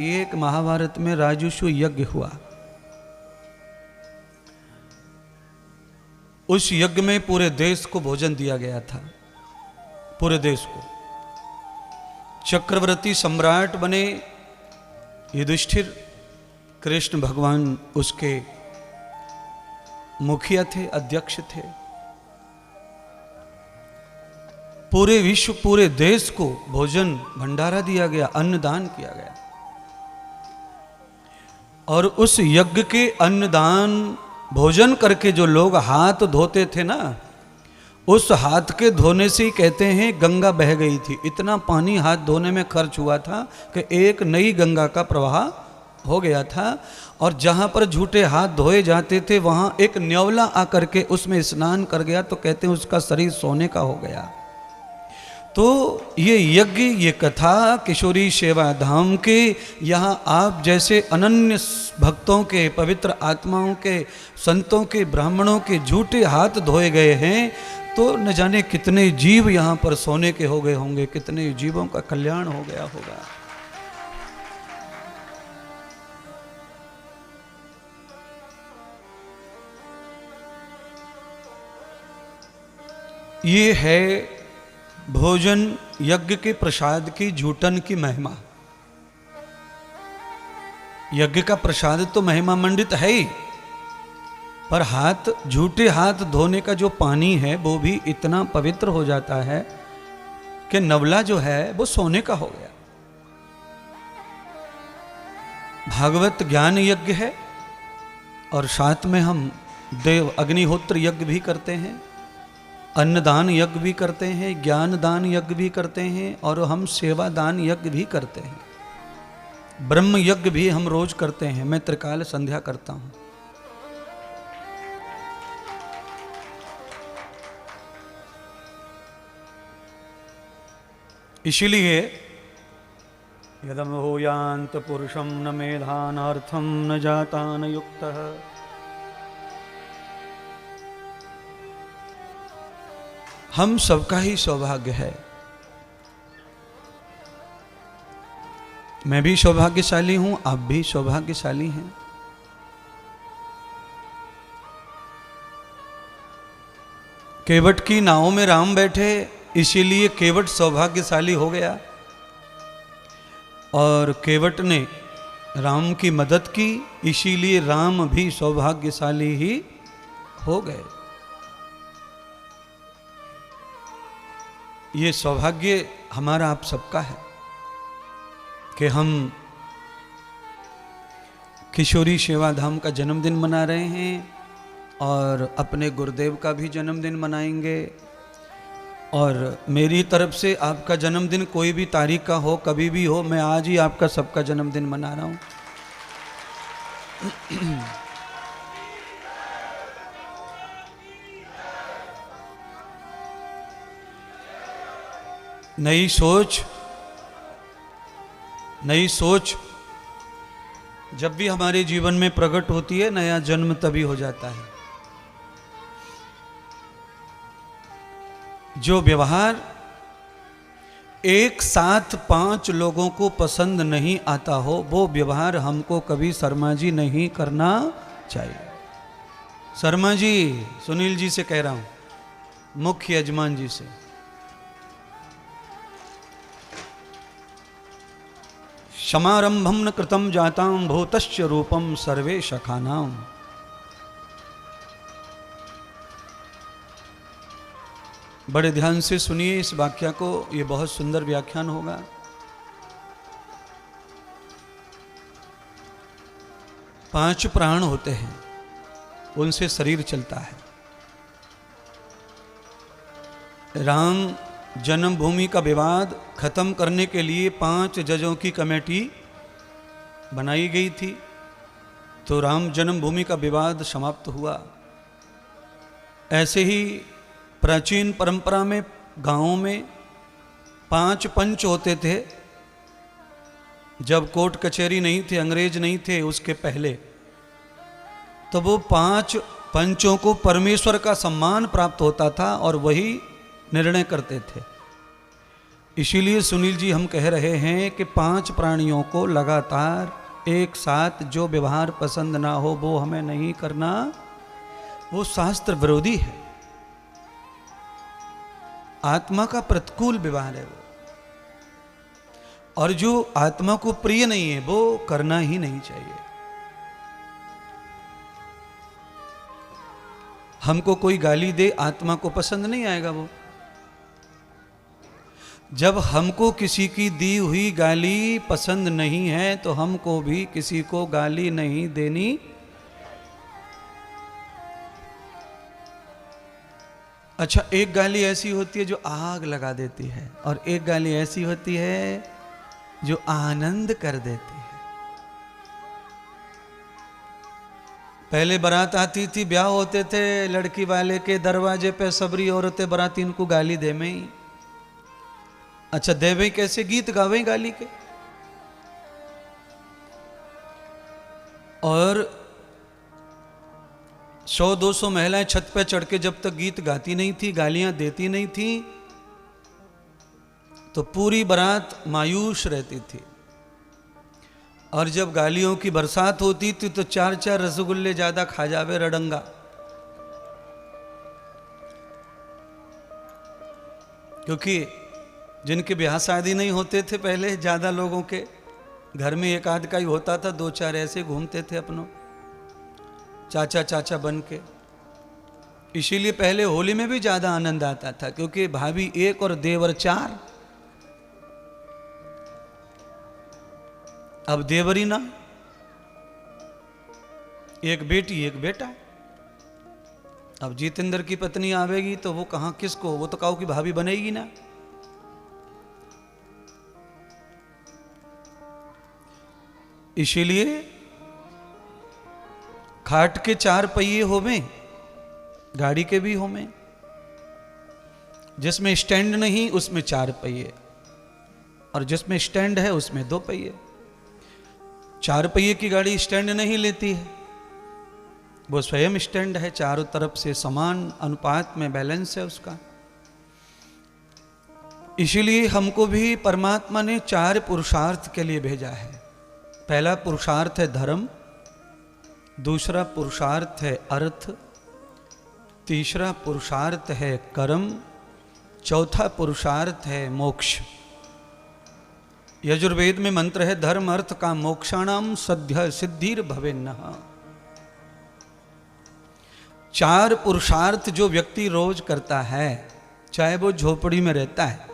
एक महाभारत में राजस्व यज्ञ हुआ। उस यज्ञ में पूरे देश को भोजन दिया गया था। पूरे देश को चक्रवर्ती सम्राट बने युधिष्ठिर, कृष्ण भगवान उसके मुखिया थे, अध्यक्ष थे। पूरे विश्व, पूरे देश को भोजन भंडारा दिया गया, अन्नदान किया गया। और उस यज्ञ के अन्नदान भोजन करके जो लोग हाथ धोते थे ना, उस हाथ के धोने से ही कहते हैं गंगा बह गई थी। इतना पानी हाथ धोने में खर्च हुआ था कि एक नई गंगा का प्रवाह हो गया था। और जहाँ पर झूठे हाथ धोए जाते थे वहाँ एक न्योला आकर के उसमें स्नान कर गया तो कहते हैं उसका शरीर सोने का हो गया। तो ये यज्ञ, ये कथा किशोरी सेवा धाम के यहाँ आप जैसे अनन्य भक्तों के, पवित्र आत्माओं के, संतों के, ब्राह्मणों के झूठे हाथ धोए गए हैं तो न जाने कितने जीव यहाँ पर सोने के हो गए होंगे, कितने जीवों का कल्याण हो गया होगा। ये है भोजन यज्ञ के प्रसाद की झूठन की महिमा। यज्ञ का प्रसाद तो महिमा मंडित है ही, पर हाथ, झूठे हाथ धोने का जो पानी है वो भी इतना पवित्र हो जाता है कि नवला जो है वो सोने का हो गया। भागवत ज्ञान यज्ञ है और साथ में हम देव अग्निहोत्र यज्ञ भी करते हैं, अन्नदान यज्ञ भी करते हैं, ज्ञान दान यज्ञ भी करते हैं और हम सेवा दान यज्ञ भी करते हैं। ब्रह्म यज्ञ भी हम रोज करते हैं। मैं त्रिकाल संध्या करता हूं। इसीलिए यदम होयांत पुरुषम न मेधानार्थम न जाता न युक्तः, हम सबका ही सौभाग्य है। मैं भी सौभाग्यशाली हूं, आप भी सौभाग्यशाली हैं। केवट की नाव में राम बैठे, इसीलिए केवट सौभाग्यशाली हो गया और केवट ने राम की मदद की, इसीलिए राम भी सौभाग्यशाली ही हो गए। ये सौभाग्य हमारा आप सबका है कि हम किशोरी सेवा धाम का जन्मदिन मना रहे हैं और अपने गुरुदेव का भी जन्मदिन मनाएंगे। और मेरी तरफ से आपका जन्मदिन कोई भी तारीख का हो, कभी भी हो, मैं आज ही आपका सबका जन्मदिन मना रहा हूँ। नई सोच जब भी हमारे जीवन में प्रकट होती है, नया जन्म तभी हो जाता है। जो व्यवहार एक साथ 5 लोगों को पसंद नहीं आता हो, वो व्यवहार हमको कभी शर्मा जी नहीं करना चाहिए। शर्मा जी, सुनील जी से कह रहा हूं, मुख्य यजमान जी से, समारंभम न कृतम जाताम भूतश्च रूपम सर्वे शखानाम। बड़े ध्यान से सुनिए इस वाक्य को, ये बहुत सुंदर व्याख्यान होगा। 5 प्राण होते हैं, उनसे शरीर चलता है। राम जन्मभूमि का विवाद खत्म करने के लिए 5 जजों की कमेटी बनाई गई थी, तो राम जन्मभूमि का विवाद समाप्त हुआ। ऐसे ही प्राचीन परंपरा में गांवों में 5 पंच होते थे। जब कोर्ट कचहरी नहीं थे, अंग्रेज नहीं थे, उसके पहले तो वो 5 पंचों को परमेश्वर का सम्मान प्राप्त होता था और वही निर्णय करते थे। इसीलिए सुनील जी हम कह रहे हैं कि 5 प्राणियों को लगातार एक साथ जो व्यवहार पसंद ना हो वो हमें नहीं करना, वो शास्त्र विरोधी है, आत्मा का प्रतिकूल व्यवहार है वो। और जो आत्मा को प्रिय नहीं है वो करना ही नहीं चाहिए। हमको कोई गाली दे, आत्मा को पसंद नहीं आएगा वो। जब हमको किसी की दी हुई गाली पसंद नहीं है तो हमको भी किसी को गाली नहीं देनी। अच्छा, एक गाली ऐसी होती है जो आग लगा देती है और एक गाली ऐसी होती है जो आनंद कर देती है। पहले बारात आती थी, ब्याह होते थे, लड़की वाले के दरवाजे पे सबरी औरतें बाराती इनको गाली दे में। अच्छा, देवे कैसे गीत गावे गाली के। और 100-200 महिलाएं छत पे चढ़ के जब तक गीत गाती नहीं थी, गालियां देती नहीं थी, तो पूरी बारात मायूस रहती थी। और जब गालियों की बरसात होती थी तो 4-4 रसगुल्ले ज्यादा खा जावे रडंगा। क्योंकि जिनके ब्याह शादी नहीं होते थे पहले, ज्यादा लोगों के घर में एक आध का ही होता था, 2-4 ऐसे घूमते थे अपनों चाचा चाचा बन के। इसीलिए पहले होली में भी ज्यादा आनंद आता था, क्योंकि भाभी 1 और देवर 4। अब देवरी ना, एक बेटी एक बेटा। अब जितेंद्र की पत्नी आवेगी तो वो कहां किसको, वो तो काऊ की भाभी बनेगी ना। इसीलिए खाट के 4 पहिए होवें, गाड़ी के भी होवें। जिसमें स्टैंड नहीं उसमें 4 पहिए, और जिसमें स्टैंड है उसमें 2 पहिए। 4 पहिए की गाड़ी स्टैंड नहीं लेती है, वो स्वयं स्टैंड है, चारों तरफ से समान अनुपात में बैलेंस है उसका। इसीलिए हमको भी परमात्मा ने 4 पुरुषार्थ के लिए भेजा है। पहला पुरुषार्थ है धर्म, दूसरा पुरुषार्थ है अर्थ, तीसरा पुरुषार्थ है कर्म, चौथा पुरुषार्थ है मोक्ष। यजुर्वेद में मंत्र है धर्म अर्थ का मोक्षाणाम सद्य सिद्धिर भवेन्नः। 4 पुरुषार्थ जो व्यक्ति रोज करता है, चाहे वो झोपड़ी में रहता है,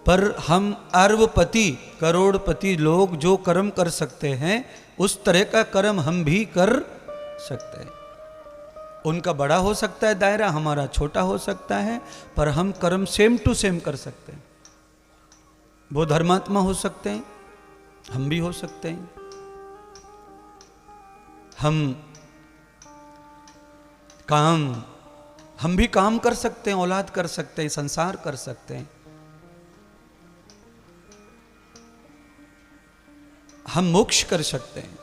पर हम अरबपति करोड़पति लोग जो कर्म कर सकते हैं उस तरह का कर्म हम भी कर सकते हैं। उनका बड़ा हो सकता है दायरा, हमारा छोटा हो सकता है, पर हम कर्म सेम टू सेम कर सकते हैं। वो धर्मात्मा हो सकते हैं, हम भी हो सकते हैं। हम भी काम कर सकते हैं, औलाद कर सकते हैं, संसार कर सकते हैं। हम मोक्ष कर सकते हैं।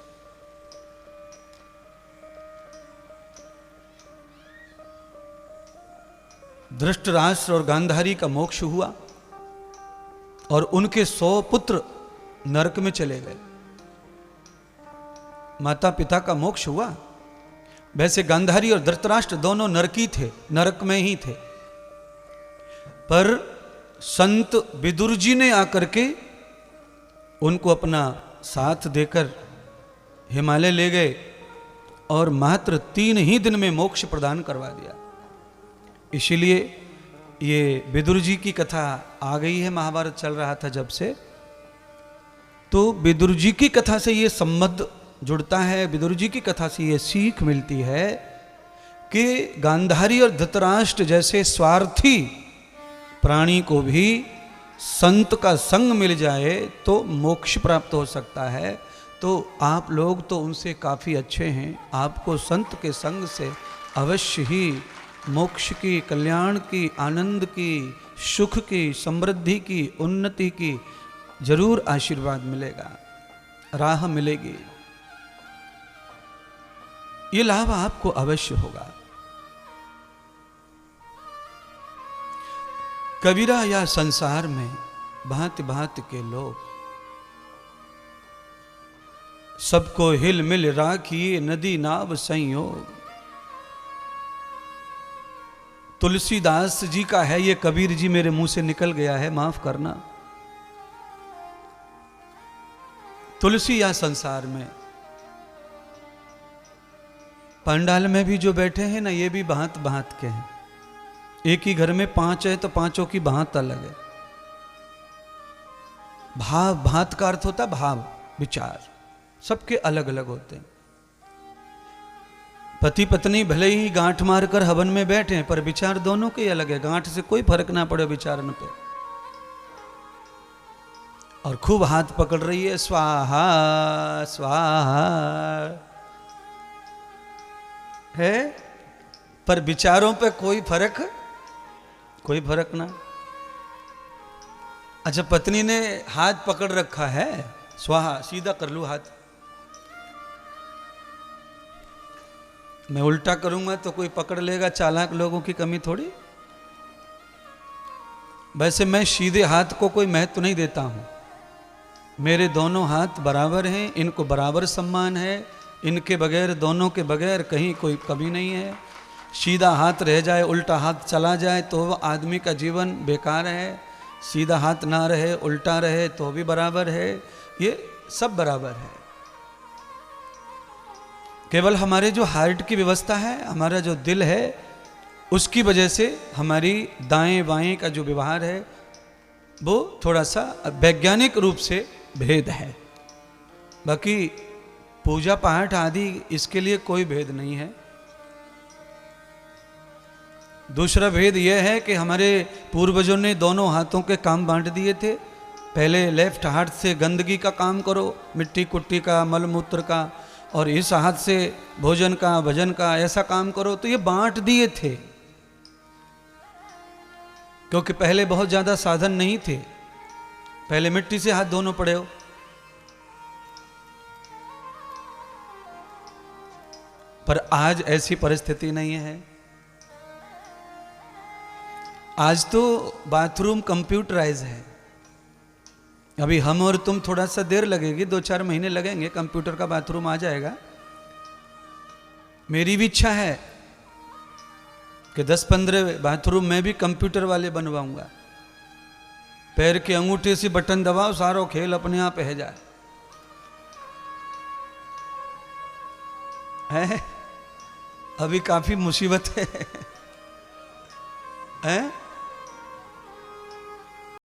धृतराष्ट्र और गांधारी का मोक्ष हुआ और उनके 100 पुत्र नरक में चले गए। माता पिता का मोक्ष हुआ। वैसे गांधारी और धृतराष्ट्र दोनों नरकी थे, नरक में ही थे, पर संत विदुर जी ने आकर के उनको अपना साथ देकर हिमालय ले गए और मात्र 3 ही दिन में मोक्ष प्रदान करवा दिया। इसीलिए ये विदुर जी की कथा आ गई है, महाभारत चल रहा था जब से, तो विदुर जी की कथा से ये संबंध जुड़ता है। विदुर जी की कथा से ये सीख मिलती है कि गांधारी और धृतराष्ट्र जैसे स्वार्थी प्राणी को भी संत का संग मिल जाए तो मोक्ष प्राप्त हो सकता है। तो आप लोग तो उनसे काफ़ी अच्छे हैं, आपको संत के संग से अवश्य ही मोक्ष की, कल्याण की, आनंद की, सुख की, समृद्धि की, उन्नति की जरूर आशीर्वाद मिलेगा, राह मिलेगी। ये लाभ आपको अवश्य होगा। कबीरा या संसार में भांति भांति के लोग, सबको हिल मिल राखिए नदी नाव संयोग। तुलसीदास जी का है ये, कबीर जी मेरे मुंह से निकल गया है, माफ करना। तुलसी या संसार में, पंडाल में भी जो बैठे हैं ना, ये भी भांत भांत के हैं। एक ही घर में 5 है तो 5 की भांत अलग है। भाव, भांत का अर्थ होता भाव, विचार सबके अलग अलग होते हैं। पति पत्नी भले ही गांठ मारकर हवन में बैठे हैं, पर विचार दोनों के अलग है। गांठ से कोई फर्क ना पड़े विचारन पे। और खूब हाथ पकड़ रही है, स्वाहा स्वाहा है, पर विचारों पे कोई फर्क ना। अच्छा, पत्नी ने हाथ पकड़ रखा है, स्वाहा, सीधा कर लूं हाथ। मैं उल्टा करूंगा तो कोई पकड़ लेगा, चालाक लोगों की कमी थोड़ी। वैसे मैं सीधे हाथ को कोई महत्व नहीं देता हूं। मेरे दोनों हाथ बराबर हैं, इनको बराबर सम्मान है। इनके बगैर, दोनों के बगैर कहीं कोई कमी नहीं है। सीधा हाथ रह जाए, उल्टा हाथ चला जाए तो आदमी का जीवन बेकार है। सीधा हाथ ना रहे, उल्टा रहे तो भी बराबर है। ये सब बराबर है। केवल हमारे जो हार्ट की व्यवस्था है, हमारा जो दिल है, उसकी वजह से हमारी दाएं बाएं का जो व्यवहार है वो थोड़ा सा वैज्ञानिक रूप से भेद है। बाकी पूजा पाठ आदि इसके लिए कोई भेद नहीं है। दूसरा भेद यह है कि हमारे पूर्वजों ने दोनों हाथों के काम बांट दिए थे। पहले लेफ्ट हाथ से गंदगी का काम करो, मिट्टी कुट्टी का, मल मूत्र का, और इस हाथ से भोजन का, भजन का, ऐसा काम करो। तो ये बांट दिए थे, क्योंकि पहले बहुत ज्यादा साधन नहीं थे। पहले मिट्टी से हाथ धोने पड़े हो। पर आज ऐसी परिस्थिति नहीं है। आज तो बाथरूम कंप्यूटराइज है। अभी हम और तुम थोड़ा सा देर लगेगी, 2-4 महीने लगेंगे, कंप्यूटर का बाथरूम आ जाएगा। मेरी भी इच्छा है कि 10-15 बाथरूम मैं भी कंप्यूटर वाले बनवाऊंगा। पैर के अंगूठे से बटन दबाओ, सारो खेल अपने आप है जाए। है? अभी काफी मुसीबत है।